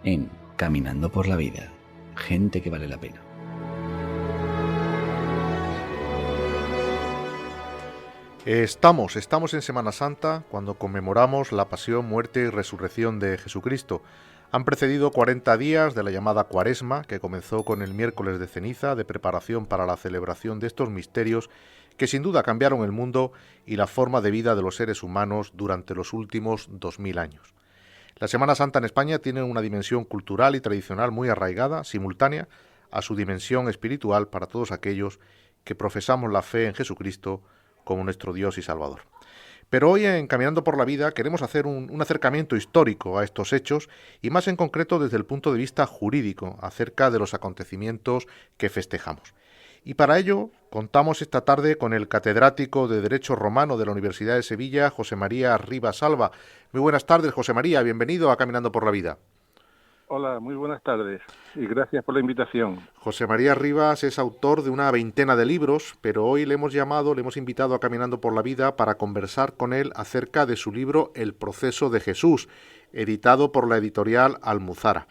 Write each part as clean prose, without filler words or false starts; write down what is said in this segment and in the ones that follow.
en Caminando por la Vida. Gente que vale la pena. Estamos en Semana Santa, cuando conmemoramos la pasión, muerte y resurrección de Jesucristo. Han precedido 40 días de la llamada Cuaresma, que comenzó con el miércoles de ceniza, de preparación para la celebración de estos misterios que sin duda cambiaron el mundo y la forma de vida de los seres humanos durante los últimos 2000 años. La Semana Santa en España tiene una dimensión cultural y tradicional muy arraigada, simultánea a su dimensión espiritual para todos aquellos que profesamos la fe en Jesucristo como nuestro Dios y Salvador. Pero hoy en Caminando por la Vida queremos hacer un acercamiento histórico a estos hechos y más en concreto desde el punto de vista jurídico acerca de los acontecimientos que festejamos. Y para ello contamos esta tarde con el catedrático de Derecho Romano de la Universidad de Sevilla, José María Rivas Alba. Muy buenas tardes, José María, bienvenido a Caminando por la Vida. Hola, muy buenas tardes y gracias por la invitación. José María Rivas es autor de una veintena de libros, pero hoy le hemos invitado a Caminando por la Vida para conversar con él acerca de su libro El proceso de Jesús, editado por la editorial Almuzara.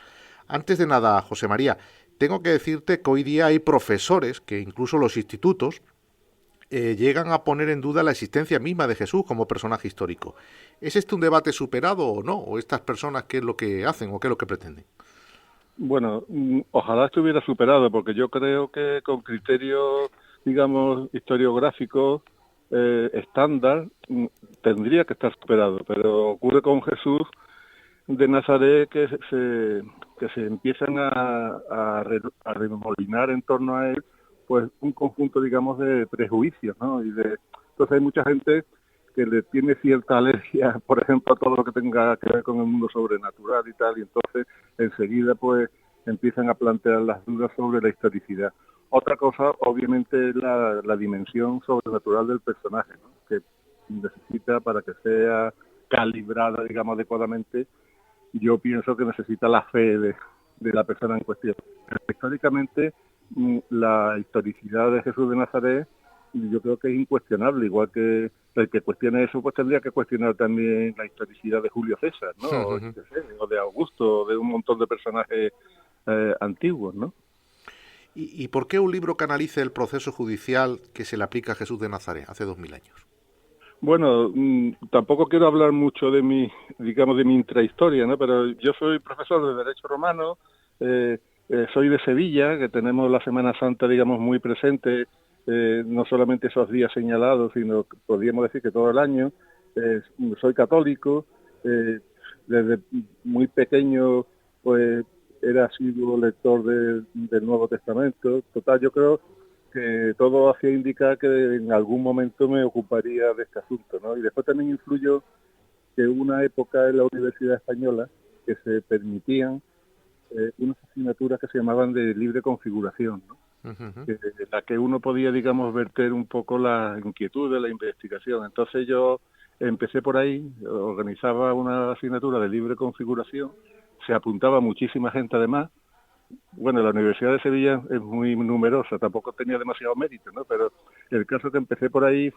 Antes de nada, José María, tengo que decirte que hoy día hay profesores, que incluso los institutos, llegan a poner en duda la existencia misma de Jesús como personaje histórico. ¿Es este un debate superado o no? ¿O estas personas qué es lo que hacen o qué es lo que pretenden? Bueno, ojalá estuviera superado, porque yo creo que con criterios, digamos, historiográficos estándar, tendría que estar superado. Pero ocurre con Jesús de Nazaret que se empiezan a remolinar en torno a él, pues un conjunto, digamos, de prejuicios, ¿no? Entonces hay mucha gente que le tiene cierta alergia, por ejemplo, a todo lo que tenga que ver con el mundo sobrenatural y tal, y entonces enseguida pues empiezan a plantear las dudas sobre la historicidad. Otra cosa, obviamente, es la dimensión sobrenatural del personaje, ¿no? Que necesita, para que sea calibrada, digamos, adecuadamente, yo pienso que necesita la fe de la persona en cuestión. Pero históricamente, la historicidad de Jesús de Nazaret yo creo que es incuestionable, igual que el que cuestione eso pues tendría que cuestionar también la historicidad de Julio César, ¿no? O de Augusto, o de un montón de personajes antiguos, ¿no? ¿Y por qué un libro que analice el proceso judicial que se le aplica a Jesús de Nazaret hace 2000 años? Bueno, tampoco quiero hablar mucho de mi intrahistoria, ¿no? Pero yo soy profesor de Derecho Romano, soy de Sevilla, que tenemos la Semana Santa, digamos, muy presente, no solamente esos días señalados, sino que podríamos decir que todo el año. Soy católico, desde muy pequeño, pues, era asiduo lector del Nuevo Testamento. Total, yo creo que todo hacía indicar que en algún momento me ocuparía de este asunto, ¿no? Y después también influyó que hubo una época en la Universidad Española que se permitían unas asignaturas que se llamaban de libre configuración, ¿no? En la que uno podía, digamos, verter un poco la inquietud de la investigación. Entonces yo empecé por ahí, organizaba una asignatura de libre configuración, se apuntaba muchísima gente además. Bueno, la Universidad de Sevilla es muy numerosa, tampoco tenía demasiado mérito, ¿no? Pero el caso que empecé por ahí,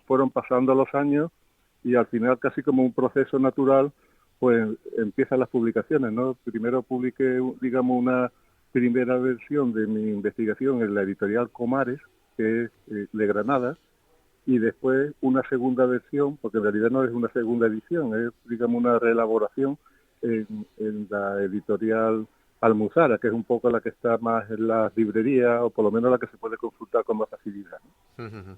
fueron pasando los años y al final, casi como un proceso natural, pues empiezan las publicaciones, ¿no? Primero publiqué, digamos, una primera versión de mi investigación en la editorial Comares, que es de Granada, y después una segunda versión, porque en realidad no es una segunda edición, es, digamos, una reelaboración en la editorial Almuzara, que es un poco la que está más en las librerías, o por lo menos la que se puede consultar con más facilidad, ¿no?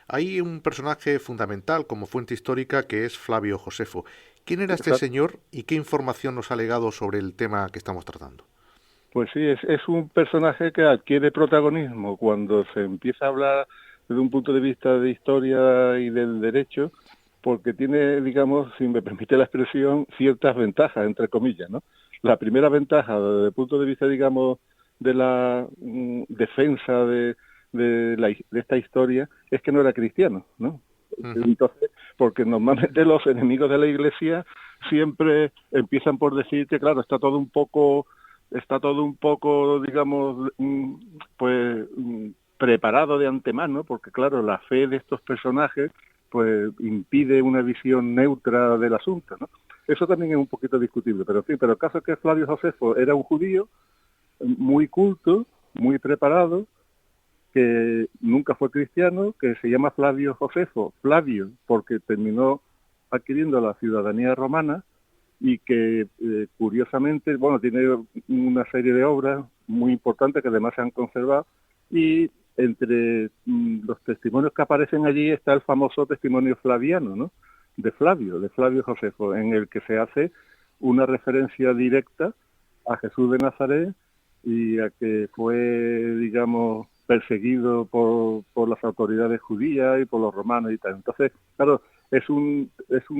Hay un personaje fundamental como fuente histórica que es Flavio Josefo. ¿Quién era este señor y qué información nos ha legado sobre el tema que estamos tratando? Pues sí, es un personaje que adquiere protagonismo cuando se empieza a hablar desde un punto de vista de historia y del derecho, porque tiene, digamos, si me permite la expresión, ciertas ventajas, entre comillas, ¿no? La primera ventaja, desde el punto de vista, digamos, de la defensa de esta historia, es que no era cristiano, ¿no? Entonces, porque normalmente los enemigos de la Iglesia siempre empiezan por decir que, claro, está todo un poco, digamos, pues preparado de antemano, porque, claro, la fe de estos personajes pues impide una visión neutra del asunto, ¿no? eso también es un poquito discutible, pero en fin, pero el caso es que Flavio Josefo era un judío muy culto, muy preparado, que nunca fue cristiano, que se llama Flavio Josefo, Flavio, porque terminó adquiriendo la ciudadanía romana y que curiosamente, bueno, tiene una serie de obras muy importantes que además se han conservado, y entre los testimonios que aparecen allí está el famoso testimonio flaviano, ¿no? De Flavio Josefo, en el que se hace una referencia directa a Jesús de Nazaret y a que fue, digamos, perseguido por las autoridades judías y por los romanos y tal. Entonces, claro, es un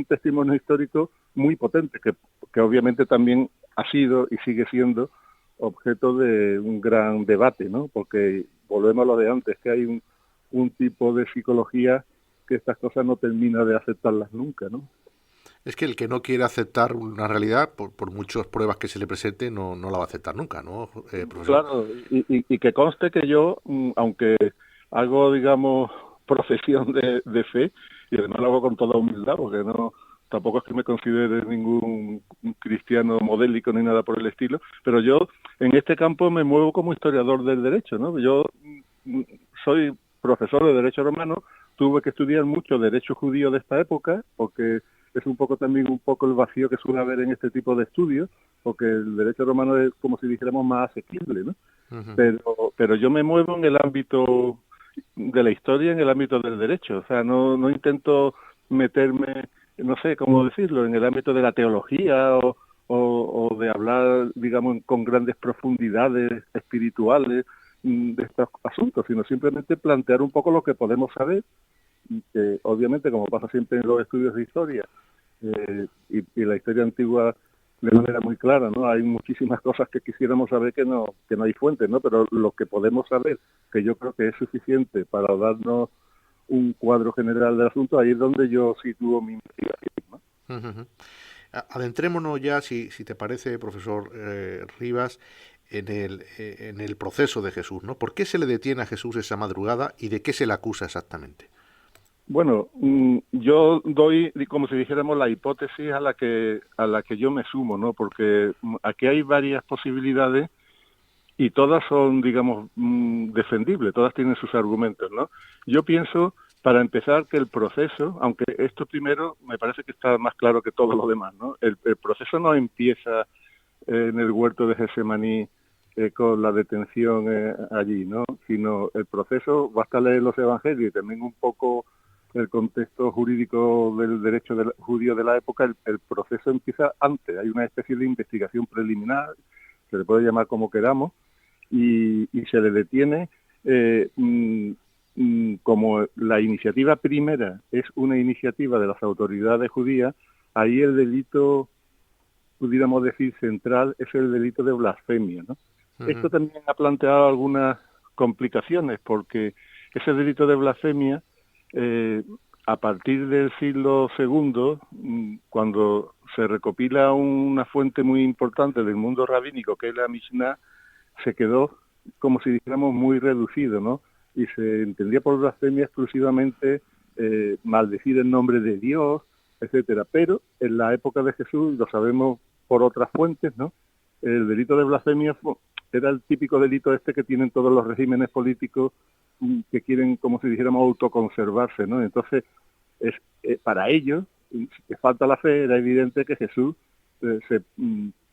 testimonio histórico muy potente, que obviamente también ha sido y sigue siendo objeto de un gran debate, ¿no? Porque volvemos a lo de antes, que hay un tipo de psicología que estas cosas no termina de aceptarlas nunca, ¿no? Es que el que no quiere aceptar una realidad, por muchas pruebas que se le presente, no la va a aceptar nunca, ¿no, profesor? Claro, y que conste que yo, aunque hago, digamos, profesión de fe, y además lo hago con toda humildad, porque no tampoco es que me considere ningún cristiano modélico ni nada por el estilo, pero yo en este campo me muevo como historiador del derecho, ¿no? Yo soy profesor de Derecho Romano, tuve que estudiar mucho derecho judío de esta época, porque es un poco también el vacío que suele haber en este tipo de estudios, porque el derecho romano es como si dijéramos más asequible, ¿no? Pero yo me muevo en el ámbito de la historia, en el ámbito del derecho, o sea, no intento meterme, no sé cómo decirlo, en el ámbito de la teología o de hablar, digamos, con grandes profundidades espirituales de estos asuntos, sino simplemente plantear un poco lo que podemos saber, que obviamente, como pasa siempre en los estudios de historia, y la historia antigua de manera muy clara, ¿no? Hay muchísimas cosas que quisiéramos saber que no hay fuentes, ¿no? Pero lo que podemos saber, que yo creo que es suficiente para darnos un cuadro general del asunto, ahí es donde yo sitúo mi investigación, ¿no? Adentrémonos ya, si te parece, profesor Rivas, en el proceso de Jesús, ¿no? ¿Por qué se le detiene a Jesús esa madrugada y de qué se le acusa exactamente? Bueno, yo doy, como si dijéramos, la hipótesis a la que yo me sumo, ¿no? Porque aquí hay varias posibilidades y todas son, digamos, defendibles, todas tienen sus argumentos, ¿no? Yo pienso, para empezar, que el proceso, aunque esto primero me parece que está más claro que todo lo demás, ¿no? El proceso no empieza en el huerto de Getsemaní con la detención allí, ¿no? Sino el proceso, basta leer los evangelios y también un poco el contexto jurídico del derecho judío de la época, el proceso empieza antes, hay una especie de investigación preliminar, se le puede llamar como queramos, y se le detiene como la iniciativa primera es una iniciativa de las autoridades judías, ahí el delito, pudiéramos decir, central es el delito de blasfemia, ¿no? Esto también ha planteado algunas complicaciones, porque ese delito de blasfemia, a partir del siglo II, cuando se recopila una fuente muy importante del mundo rabínico, que es la Mishnah, se quedó, como si dijéramos, muy reducido, ¿no? Y se entendía por blasfemia exclusivamente maldecir el nombre de Dios, etcétera. Pero en la época de Jesús, lo sabemos por otras fuentes, ¿no? El delito de blasfemia era el típico delito que tienen todos los regímenes políticos que quieren, como si dijéramos, autoconservarse, ¿no? Entonces, para ellos, que falta la fe, era evidente que Jesús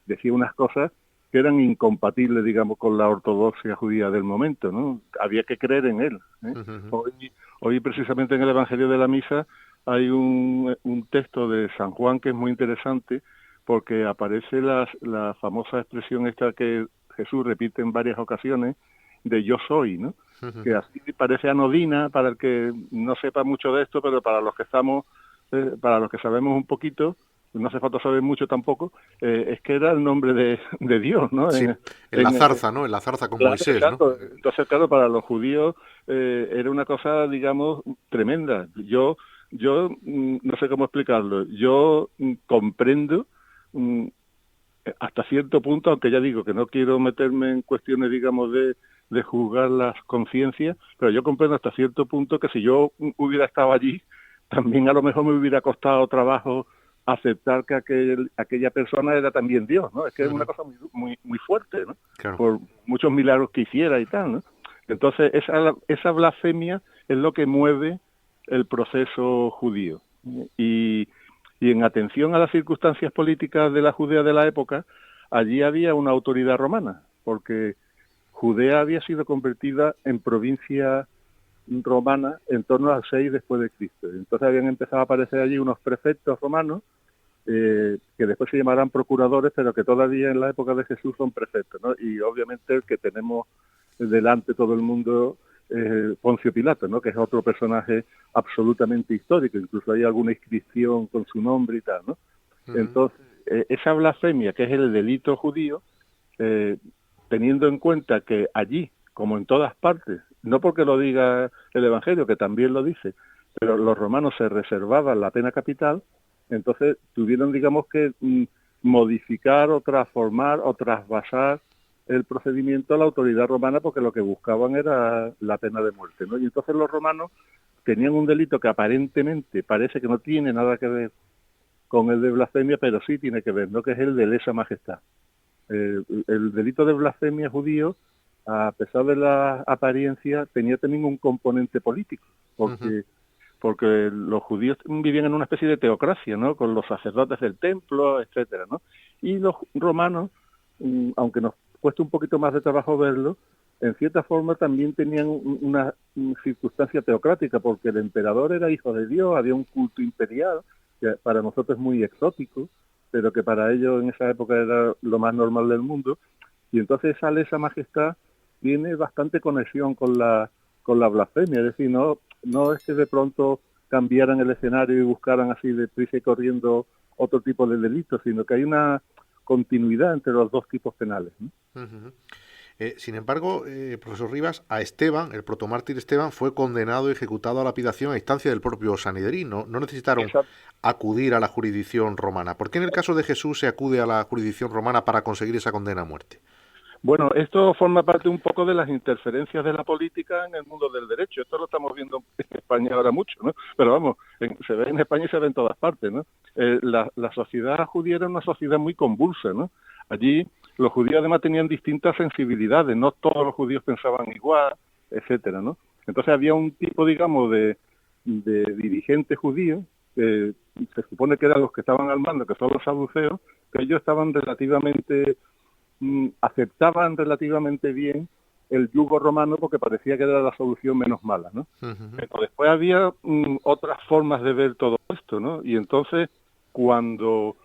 decía unas cosas que eran incompatibles, digamos, con la ortodoxia judía del momento, ¿no? Había que creer en él, ¿eh? Hoy precisamente en el Evangelio de la Misa hay un texto de San Juan que es muy interesante, porque aparece la famosa expresión esta que Jesús repite en varias ocasiones, de yo soy, ¿no? Que así parece anodina para el que no sepa mucho de esto, pero para los que para los que sabemos un poquito, no hace falta saber mucho tampoco, es que era el nombre de Dios, ¿no? Sí, en la zarza, ¿no? En la zarza con claro, Moisés, exacto. ¿no? Entonces, claro, para los judíos era una cosa, digamos, tremenda. Yo no sé cómo explicarlo. Yo comprendo hasta cierto punto, aunque ya digo que no quiero meterme en cuestiones, digamos, de juzgar las conciencias, pero yo comprendo hasta cierto punto que si yo hubiera estado allí, también a lo mejor me hubiera costado trabajo aceptar que aquella persona era también Dios, ¿no? Es que es una cosa muy fuerte, ¿no? Claro. Por muchos milagros que hiciera y tal, ¿no? Entonces, esa blasfemia es lo que mueve el proceso judío. Y en atención a las circunstancias políticas de la Judea de la época, allí había una autoridad romana, porque Judea había sido convertida en provincia romana en torno al 6 después de Cristo. Entonces habían empezado a aparecer allí unos prefectos romanos que después se llamarán procuradores, pero que todavía en la época de Jesús son prefectos, ¿no? Y obviamente el que tenemos delante todo el mundo Poncio Pilato, ¿no? Que es otro personaje absolutamente histórico, incluso hay alguna inscripción con su nombre y tal, ¿no? Entonces, esa blasfemia, que es el delito judío, teniendo en cuenta que allí, como en todas partes, no porque lo diga el Evangelio, que también lo dice, pero los romanos se reservaban la pena capital, entonces tuvieron, digamos, que modificar o transformar o trasvasar el procedimiento a la autoridad romana, porque lo que buscaban era la pena de muerte, ¿no? Y entonces los romanos tenían un delito que aparentemente parece que no tiene nada que ver con el de blasfemia, pero sí tiene que ver, ¿no? Que es el de lesa majestad. El delito de blasfemia judío, a pesar de la apariencia, tenía también un componente político, porque los judíos vivían en una especie de teocracia, ¿no? Con los sacerdotes del templo, etcétera, ¿no? Y los romanos, aunque nos cuesta un poquito más de trabajo verlo, en cierta forma también tenían una circunstancia teocrática, porque el emperador era hijo de Dios, había un culto imperial, que para nosotros es muy exótico, pero que para ellos en esa época era lo más normal del mundo, y entonces esa majestad tiene bastante conexión con la blasfemia, es decir, no es que de pronto cambiaran el escenario y buscaran así de prisa y corriendo otro tipo de delitos, sino que hay una continuidad entre los dos tipos penales, ¿no? Sin embargo, profesor Rivas, a Esteban, el protomártir Esteban, fue condenado y ejecutado a lapidación a instancia del propio Sanedrín. No necesitaron acudir a la jurisdicción romana. ¿Por qué en el caso de Jesús se acude a la jurisdicción romana para conseguir esa condena a muerte? Bueno, esto forma parte un poco de las interferencias de la política en el mundo del derecho. Esto lo estamos viendo en España ahora mucho, ¿no? Pero vamos, se ve en España y se ve en todas partes, ¿no? La sociedad judía era una sociedad muy convulsa, ¿no? Allí los judíos además tenían distintas sensibilidades, no todos los judíos pensaban igual, etcétera, ¿no? Entonces había un tipo, digamos, de dirigentes judíos, que se supone que eran los que estaban al mando, que son los saduceos, que ellos estaban aceptaban relativamente bien el yugo romano porque parecía que era la solución menos mala, ¿no? Pero después había otras formas de ver todo esto, ¿no? Y entonces, cuando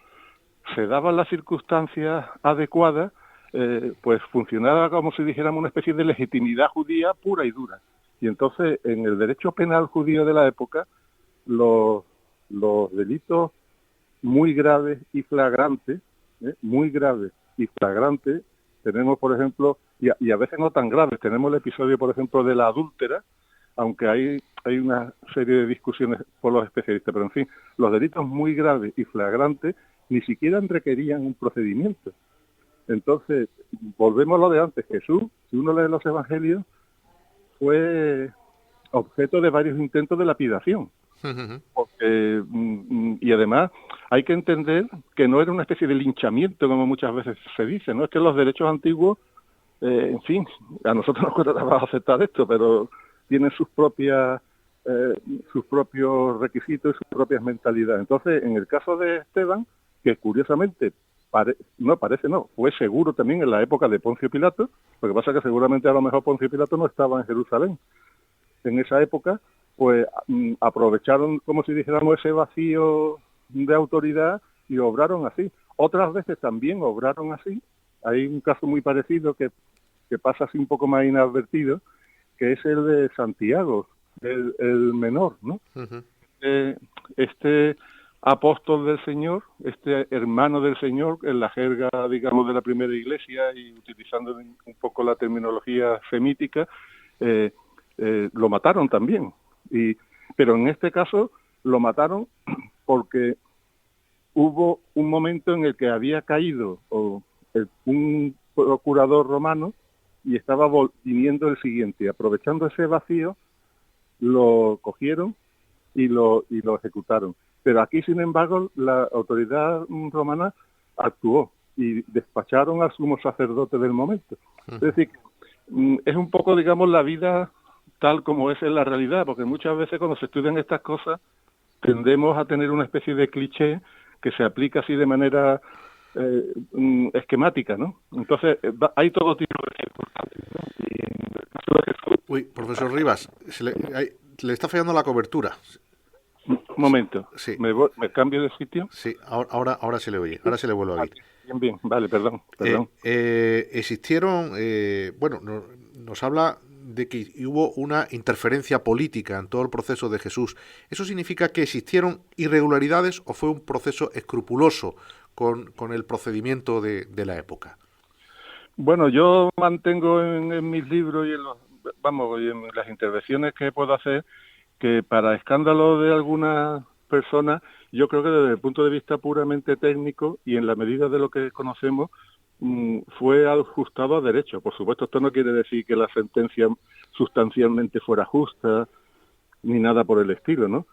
se daban las circunstancias adecuadas, pues funcionaba como si dijéramos una especie de legitimidad judía pura y dura. Y entonces, en el derecho penal judío de la época, los delitos muy graves y flagrantes, tenemos, por ejemplo, y a veces no tan graves, tenemos el episodio, por ejemplo, de la adúltera, aunque hay una serie de discusiones por los especialistas, pero en fin, los delitos muy graves y flagrantes ni siquiera requerían un procedimiento. Entonces, volvemos a lo de antes. Jesús, si uno lee los evangelios, fue objeto de varios intentos de lapidación. Porque, y además hay que entender que no era una especie de linchamiento como muchas veces se dice, ¿no? Es que los derechos antiguos, en fin, a nosotros nos cuesta trabajo aceptar esto, pero tienen sus propios requisitos y sus propias mentalidades. Entonces, en el caso de Esteban, que curiosamente fue seguro también en la época de Poncio Pilato, lo que pasa es que seguramente a lo mejor Poncio Pilato no estaba en Jerusalén en esa época, pues aprovecharon, como si dijéramos, ese vacío de autoridad y obraron así. Otras veces también obraron así. Hay un caso muy parecido que pasa así un poco más inadvertido, que es el de Santiago, el menor, ¿no? Este apóstol del Señor, este hermano del Señor, en la jerga, digamos, de la primera iglesia y utilizando un poco la terminología semítica, lo mataron también. Pero en este caso lo mataron porque hubo un momento en el que había caído un procurador romano y estaba viniendo el siguiente. Aprovechando ese vacío, lo cogieron y lo ejecutaron. Pero aquí, sin embargo, la autoridad romana actuó y despacharon al sumo sacerdote del momento. Es decir, es un poco, digamos, la vida tal como es en la realidad, porque muchas veces cuando se estudian estas cosas tendemos a tener una especie de cliché que se aplica así de manera esquemática, ¿no? Entonces, hay todo tipo de circunstancias, ¿no? Y en el caso de Jesús... Uy, profesor Rivas, le está fallando la cobertura. Un momento, Sí. ¿Me cambio de sitio? Sí, ahora se le oye, ahora se le vuelve a oír. Bien, vale, perdón. Existieron, nos habla de que hubo una interferencia política en todo el proceso de Jesús. ¿Eso significa que existieron irregularidades o fue un proceso escrupuloso con el procedimiento de la época? Bueno, yo mantengo en mis libros y y en las intervenciones que puedo hacer que para escándalo de algunas personas, yo creo que desde el punto de vista puramente técnico y en la medida de lo que conocemos, fue ajustado a derecho. Por supuesto, esto no quiere decir que la sentencia sustancialmente fuera justa ni nada por el estilo, ¿no?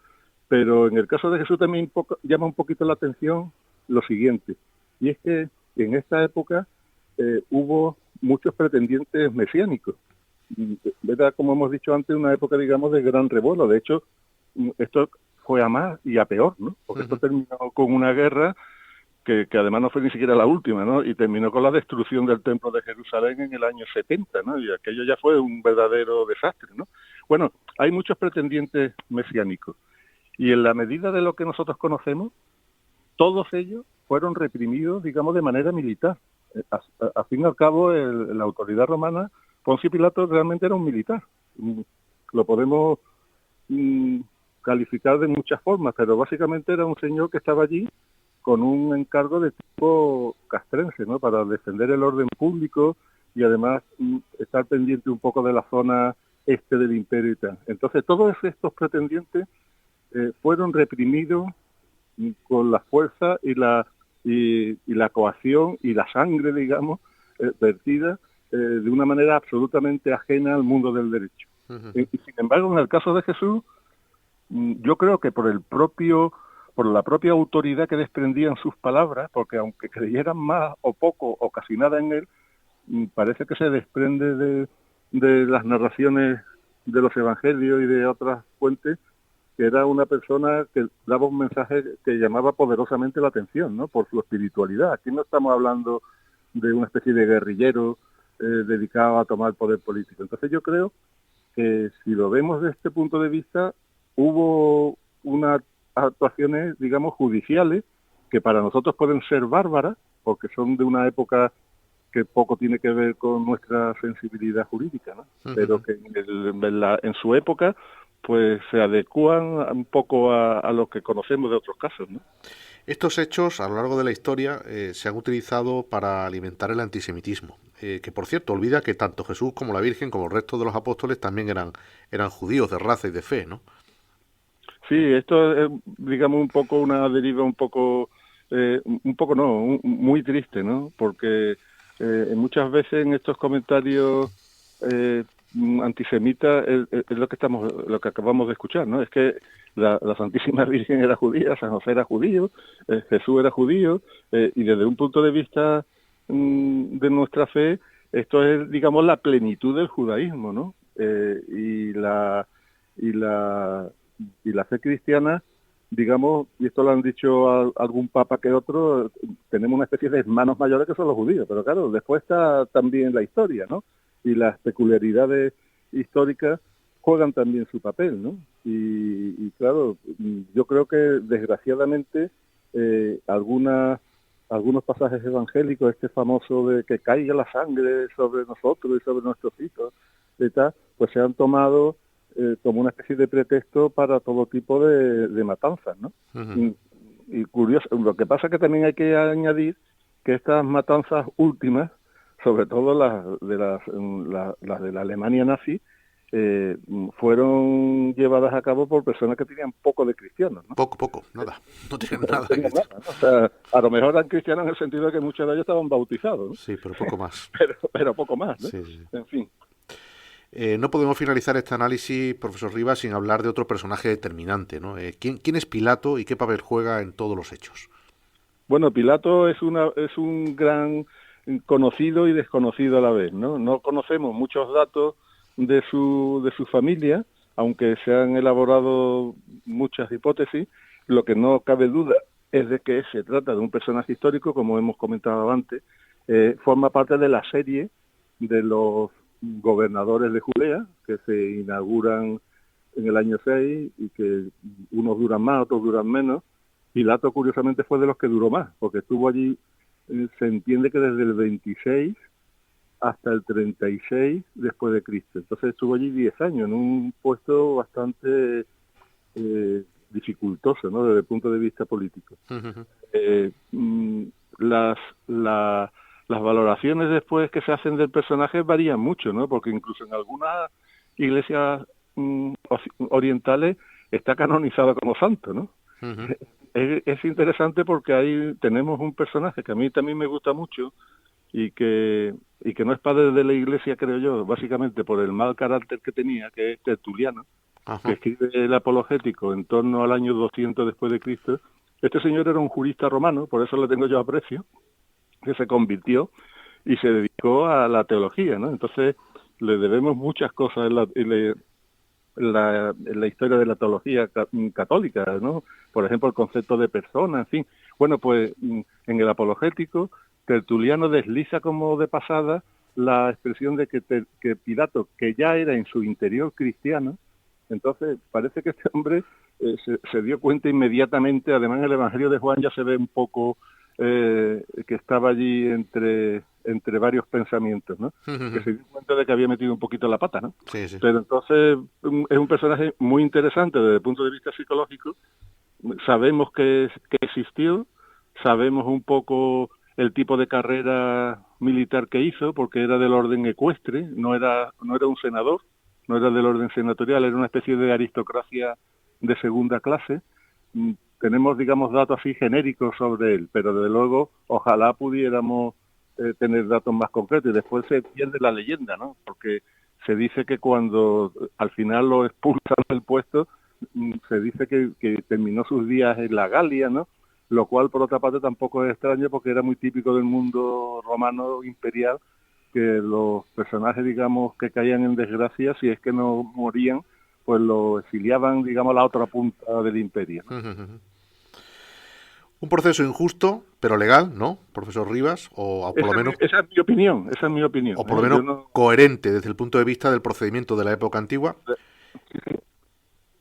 Pero en el caso de Jesús también llama un poquito la atención lo siguiente, y es que en esta época hubo muchos pretendientes mesiánicos. ¿Verdad? Como hemos dicho antes, una época, digamos, de gran revuelo. De hecho, esto fue a más y a peor, ¿no? Porque esto terminó con una guerra que además no fue ni siquiera la última, ¿no? Y terminó con la destrucción del Templo de Jerusalén en el año 70, ¿no? Y aquello ya fue un verdadero desastre, ¿no? Bueno, hay muchos pretendientes mesiánicos. Y en la medida de lo que nosotros conocemos, todos ellos fueron reprimidos, digamos, de manera militar. A fin y al cabo, la autoridad romana, Poncio Pilato realmente era un militar. Lo podemos calificar de muchas formas, pero básicamente era un señor que estaba allí con un encargo de tipo castrense, ¿no? Para defender el orden público y además estar pendiente un poco de la zona este del imperio y tal. Entonces todos estos pretendientes fueron reprimidos con la fuerza y la coacción y la sangre, digamos, vertida de una manera absolutamente ajena al mundo del derecho. Y sin embargo, en el caso de Jesús, yo creo que por la propia autoridad que desprendían sus palabras, porque aunque creyeran más o poco o casi nada en él, parece que se desprende de las narraciones de los evangelios y de otras fuentes, que era una persona que daba un mensaje que llamaba poderosamente la atención, ¿no? Por su espiritualidad. Aquí no estamos hablando de una especie de guerrillero dedicado a tomar poder político. Entonces yo creo que si lo vemos desde este punto de vista, hubo unas actuaciones, digamos, judiciales, que para nosotros pueden ser bárbaras, porque son de una época que poco tiene que ver con nuestra sensibilidad jurídica, ¿no? Pero que en su época pues se adecúan un poco a lo que conocemos de otros casos, ¿no? Estos hechos, a lo largo de la historia, se han utilizado para alimentar el antisemitismo, que por cierto, olvida que tanto Jesús como la Virgen, como el resto de los apóstoles, también eran judíos de raza y de fe, ¿no? Sí, esto es, digamos, un poco una deriva muy triste, ¿no? Porque muchas veces en estos comentarios antisemitas es lo que acabamos de escuchar, ¿no? Es que la Santísima Virgen era judía, San José era judío, Jesús era judío, y desde un punto de vista de nuestra fe, esto es, digamos, la plenitud del judaísmo, ¿no? Y la fe cristiana, digamos, y esto lo han dicho algún papa que otro, tenemos una especie de hermanos mayores que son los judíos, pero claro, después está también la historia, ¿no? Y las peculiaridades históricas juegan también su papel, ¿no? Y claro, yo creo que desgraciadamente algunos pasajes evangélicos, este famoso de que caiga la sangre sobre nosotros y sobre nuestros hijos, y tal, pues se han tomado como una especie de pretexto para todo tipo de matanzas, ¿no? Y curioso, lo que pasa es que también hay que añadir que estas matanzas últimas, sobre todo las de la Alemania nazi, fueron llevadas a cabo por personas que tenían poco de cristianos, ¿no? Poco, nada. No tienen nada. ¿no? O sea, a lo mejor eran cristianos en el sentido de que muchos de ellos estaban bautizados, ¿no? Sí, pero poco más. pero poco más, ¿no? Sí. En fin. No podemos finalizar este análisis, profesor Rivas, sin hablar de otro personaje determinante, ¿no? ¿Quién es Pilato y qué papel juega en todos los hechos? Bueno, Pilato es un gran conocido y desconocido a la vez, ¿no? No conocemos muchos datos de su familia, aunque se han elaborado muchas hipótesis. Lo que no cabe duda es de que se trata de un personaje histórico, como hemos comentado antes. Forma parte de la serie de los gobernadores de Judea, que se inauguran en el año 6 y que unos duran más, otros duran menos. Pilato, curiosamente, fue de los que duró más, porque estuvo allí, se entiende que desde el 26 hasta el 36 después de Cristo. Entonces estuvo allí 10 años, en un puesto bastante dificultoso, ¿no?, desde el punto de vista político. Las valoraciones después que se hacen del personaje varían mucho, ¿no?, porque incluso en algunas iglesias orientales está canonizado como santo, ¿no? Es interesante porque ahí tenemos un personaje que a mí también me gusta mucho y que no es padre de la Iglesia, creo yo, básicamente por el mal carácter que tenía, que es Tertuliano, que escribe el Apologético en torno al año 200 después de Cristo. Este señor era un jurista romano, por eso le tengo yo aprecio, que se convirtió y se dedicó a la teología, ¿no? Entonces le debemos muchas cosas en la historia de la teología católica, ¿no? Por ejemplo, el concepto de persona, en fin. Bueno, pues en el Apologético, Tertuliano desliza como de pasada la expresión de que Pilato, que ya era en su interior cristiano, entonces parece que este hombre se dio cuenta inmediatamente. Además, en el Evangelio de Juan ya se ve un poco que estaba allí entre varios pensamientos, ¿no? Que se dio cuenta de que había metido un poquito la pata, ¿no? Sí, sí. Pero entonces es un personaje muy interesante desde el punto de vista psicológico. Sabemos que existió, sabemos un poco el tipo de carrera militar que hizo, porque era del orden ecuestre, no era un senador, no era del orden senatorial, era una especie de aristocracia de segunda clase. Tenemos, digamos, datos así genéricos sobre él, pero desde luego ojalá pudiéramos tener datos más concretos, y después se pierde la leyenda, ¿no? Porque se dice que cuando al final lo expulsan del puesto, se dice que terminó sus días en la Galia, ¿no? Lo cual, por otra parte, tampoco es extraño, porque era muy típico del mundo romano imperial que los personajes, digamos, que caían en desgracia, si es que no morían, pues lo exiliaban, digamos, a la otra punta del imperio, ¿no? Un proceso injusto, pero legal, ¿no, profesor Rivas? O por lo menos... Esa es mi opinión, O por lo menos coherente desde el punto de vista del procedimiento de la época antigua.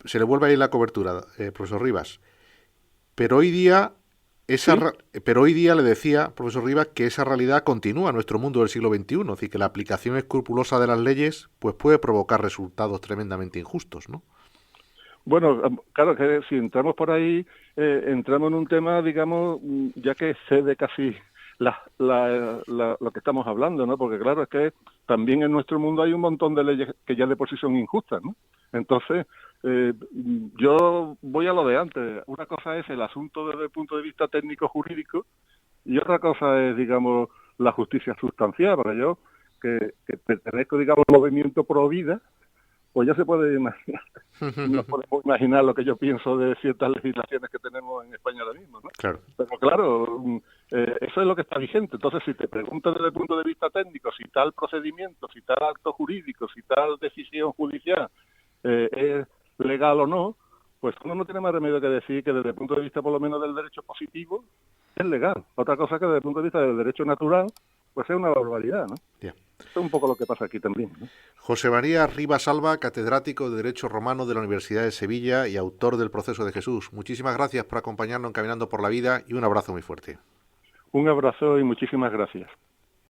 Se le vuelve a ir la cobertura, profesor Rivas. Pero hoy día le decía, profesor Rivas, que esa realidad continúa en nuestro mundo del siglo XXI, es decir, que la aplicación escrupulosa de las leyes pues puede provocar resultados tremendamente injustos, ¿no? Bueno, claro que si entramos por ahí, entramos en un tema, digamos, ya que excede casi lo que estamos hablando, ¿no? Porque claro, es que también en nuestro mundo hay un montón de leyes que ya de por sí son injustas, ¿no? Entonces, yo voy a lo de antes. Una cosa es el asunto desde el punto de vista técnico-jurídico y otra cosa es, digamos, la justicia sustancial. Porque yo, que pertenezco, digamos, al movimiento pro vida, pues ya se puede imaginar, no podemos imaginar lo que yo pienso de ciertas legislaciones que tenemos en España ahora mismo, ¿no? Claro. Pero claro, eso es lo que está vigente. Entonces, si te preguntas desde el punto de vista técnico, si tal procedimiento, si tal acto jurídico, si tal decisión judicial es legal o no, pues uno no tiene más remedio que decir que desde el punto de vista por lo menos del derecho positivo es legal. Otra cosa que desde el punto de vista del derecho natural, pues es una barbaridad, ¿no? Yeah. Esto es un poco lo que pasa aquí también, ¿no? José María Rivas Alba, catedrático de Derecho Romano de la Universidad de Sevilla y autor del Proceso de Jesús. Muchísimas gracias por acompañarnos en Caminando por la Vida y un abrazo muy fuerte. Un abrazo y muchísimas gracias.